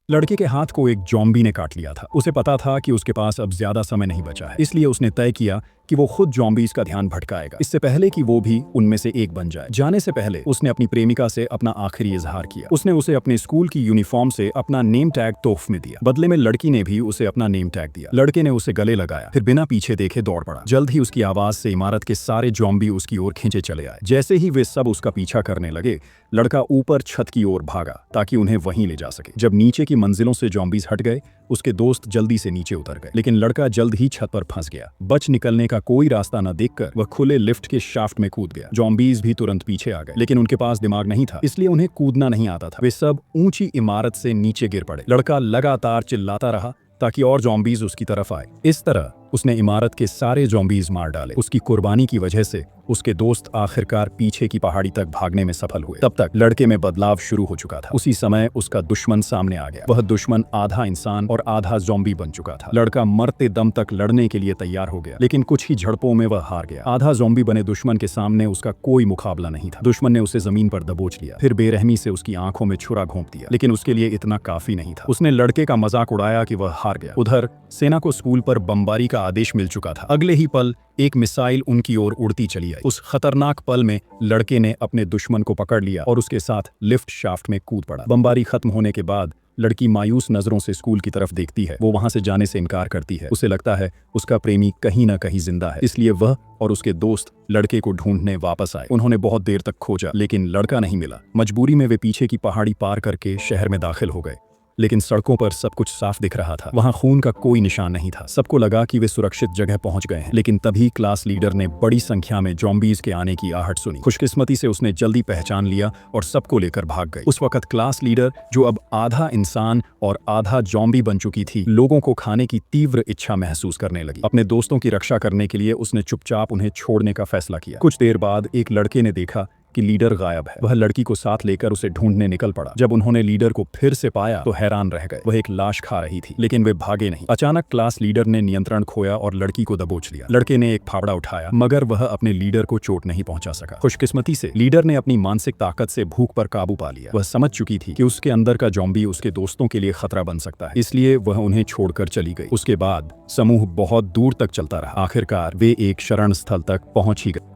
लड़के के हाथ को एक ज़ॉम्बी ने काट लिया था। उसे पता था कि उसके पास अब ज्यादा समय नहीं बचा है, इसलिए उसने तय किया कि वो खुद ज़ॉम्बीज़ का ध्यान भटकाएगा, इससे पहले कि वो भी उनमें से एक बन जाए। जाने से पहले उसने अपनी प्रेमिका से अपना आखिरी इजहार किया। उसने उसे अपने स्कूल की यूनिफॉर्म से अपना नेम टैग तोहफे में दिया। बदले में लड़की ने भी उसे अपना नेम टैग दिया। लड़के ने उसे गले लगाया, फिर बिना पीछे देखे दौड़ पड़ा। जल्द ही उसकी आवाज से इमारत के सारे ज़ॉम्बी उसकी ओर खींचे चले आए। जैसे ही वे सब उसका पीछा करने लगे, लड़का ऊपर छत की ओर भागा ताकि उन्हें वहीं ले जा सके। जब नीचे की मंजिलों से ज़ॉम्बीज़ हट गए, उसके दोस्त जल्दी से नीचे उतर गए, लेकिन लड़का जल्द ही छत पर फंस गया। बच निकलने का कोई रास्ता न देखकर वह खुले लिफ्ट के शाफ्ट में कूद गया। ज़ॉम्बीज़ भी तुरंत पीछे आ गए, लेकिन उनके पास दिमाग नहीं था, इसलिए उन्हें कूदना नहीं आता था। वे सब ऊंची इमारत से नीचे गिर पड़े। लड़का लगातार चिल्लाता रहा ताकि और ज़ॉम्बीज़ उसकी तरफ आए। इस तरह उसने इमारत के सारे ज़ॉम्बीज़ मार डाले। उसकी कुर्बानी की वजह से उसके दोस्त आखिरकार पीछे की पहाड़ी तक भागने में सफल हुए। तब तक लड़के में बदलाव शुरू हो चुका था। उसी समय उसका दुश्मन सामने आ गया। वह दुश्मन आधा इंसान और आधा ज़ॉम्बी बन चुका था। लड़का मरते दम तक लड़ने के लिए तैयार हो गया, लेकिन कुछ ही झड़पों में वह हार गया। आधा ज़ॉम्बी बने दुश्मन के सामने उसका कोई मुकाबला नहीं था। दुश्मन ने उसे जमीन पर दबोच लिया, फिर बेरहमी से उसकी आंखों में छुरा घोंप दिया, लेकिन उसके लिए इतना काफी नहीं था। उसने लड़के का मजाक उड़ाया कि वह हार गया। उधर सेना को स्कूल पर बमबारी का आदेश मिल चुका था। अगले ही पल एक मिसाइल उनकी ओर उड़ती चली आई। उस खतरनाक पल में लड़के ने अपने दुश्मन को पकड़ लिया और उसके साथ लिफ्ट शाफ्ट में कूद पड़ा। बमबारी खत्म होने के बाद लड़की मायूस नजरों से स्कूल की तरफ देखती है। वो वहां से जाने से इनकार करती है। उसे लगता है उसका प्रेमी कहीं ना कहीं जिंदा है, इसलिए वह और उसके दोस्त लड़के को ढूंढने वापस आए। उन्होंने बहुत देर तक खोजा, लेकिन लड़का नहीं मिला। मजबूरी में वे पीछे की पहाड़ी पार करके शहर में दाखिल हो गए, लेकिन सड़कों पर सब कुछ साफ दिख रहा था। वहां खून का कोई निशान नहीं था। सबको लगा कि वे सुरक्षित जगह पहुंच गए हैं, लेकिन तभी क्लास लीडर ने बड़ी संख्या में ज़ॉम्बीज़ के आने की आहट सुनी। खुशकिस्मती से उसने जल्दी पहचान लिया और सबको लेकर भाग गई। उस वक्त क्लास लीडर, जो अब आधा इंसान और आधा ज़ॉम्बी बन चुकी थी, लोगों को खाने की तीव्र इच्छा महसूस करने लगी। अपने दोस्तों की रक्षा करने के लिए उसने चुपचाप उन्हें छोड़ने का फैसला किया। कुछ देर बाद एक लड़के ने देखा कि लीडर गायब है। वह लड़की को साथ लेकर उसे ढूंढने निकल पड़ा। जब उन्होंने लीडर को फिर से पाया तो हैरान रह गए। वह एक लाश खा रही थी, लेकिन वे भागे नहीं। अचानक क्लास लीडर ने नियंत्रण खोया और लड़की को दबोच लिया। लड़के ने एक फावड़ा उठाया, मगर वह अपने लीडर को चोट नहीं पहुंचा सका। खुशकिस्मती से लीडर ने अपनी मानसिक ताकत से भूख पर काबू पा लिया। वह समझ चुकी थी कि उसके अंदर का ज़ॉम्बी उसके दोस्तों के लिए खतरा बन सकता है, इसलिए वह उन्हें छोड़कर चली गई। उसके बाद समूह बहुत दूर तक चलता रहा। आखिरकार वे एक शरण स्थल तक पहुंच ही गए।